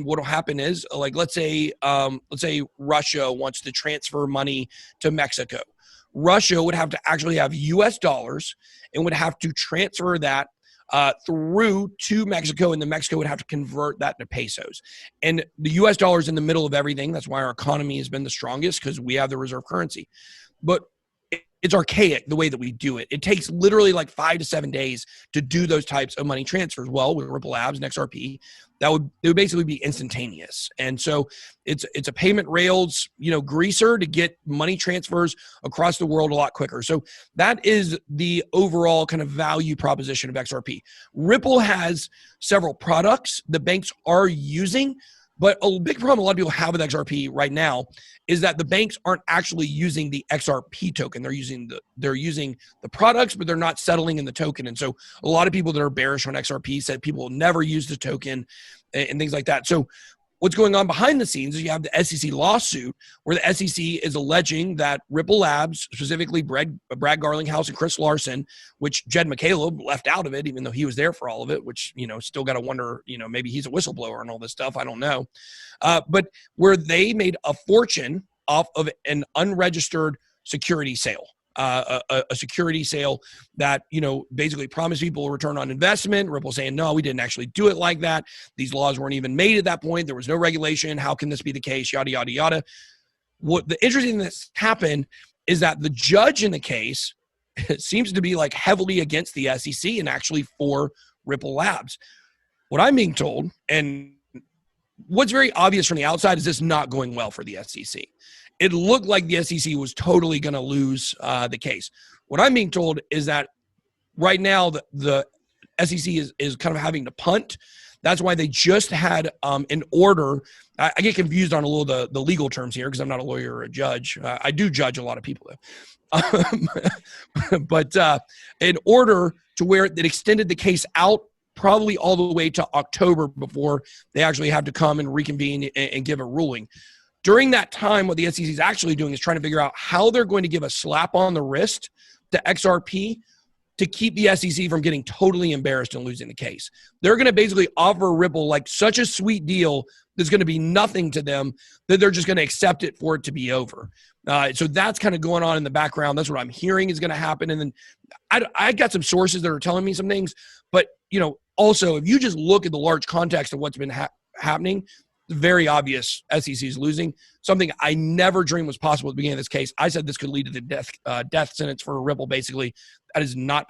what will happen is, like, let's say Russia wants to transfer money to Mexico. Russia would have to actually have US dollars and would have to transfer that through to Mexico, and then Mexico would have to convert that to pesos. And the US dollar is in the middle of everything. That's why our economy has been the strongest, because we have the reserve currency. But it's archaic the way that we do it. It takes literally like 5 to 7 days to do those types of money transfers. Well, with Ripple Labs and XRP, it would basically be instantaneous. And so it's a payment rails, greaser to get money transfers across the world a lot quicker. So that is the overall kind of value proposition of XRP. Ripple has several products the banks are using, but a big problem a lot of people have with XRP right now is that the banks aren't actually using the XRP token. They're using the products, but they're not settling in the token. And so a lot of people that are bearish on XRP said people will never use the token and things like that. So what's going on behind the scenes is you have the SEC lawsuit where the SEC is alleging that Ripple Labs, specifically Brad Garlinghouse and Chris Larson, which Jed McCaleb left out of it, even though he was there for all of it, which, still got to wonder, maybe he's a whistleblower and all this stuff. I don't know. But where they made a fortune off of an unregistered security sale. A security sale that, basically promised people a return on investment. Ripple saying, no, we didn't actually do it like that. These laws weren't even made at that point. There was no regulation. How can this be the case? Yada, yada, yada. What the interesting thing that's happened is that the judge in the case seems to be like heavily against the SEC and actually for Ripple Labs. What I'm being told, and what's very obvious from the outside, is this not going well for the SEC. It looked like the SEC was totally going to lose the case. What I'm being told is that right now the SEC is kind of having to punt. That's why they just had an order. I get confused on a little the legal terms here because I'm not a lawyer or a judge. I do judge a lot of people, though. But an order to where it extended the case out probably all the way to October before they actually have to come and reconvene and give a ruling. During that time, what the SEC is actually doing is trying to figure out how they're going to give a slap on the wrist to XRP to keep the SEC from getting totally embarrassed and losing the case. They're going to basically offer Ripple like such a sweet deal that's going to be nothing to them that they're just going to accept it for it to be over. So that's kind of going on in the background. That's what I'm hearing is going to happen. And then I got some sources that are telling me some things. But, also, if you just look at the large context of what's been happening, it's very obvious SEC is losing. Something I never dreamed was possible at the beginning of this case. I said this could lead to the death sentence for Ripple, basically. That is not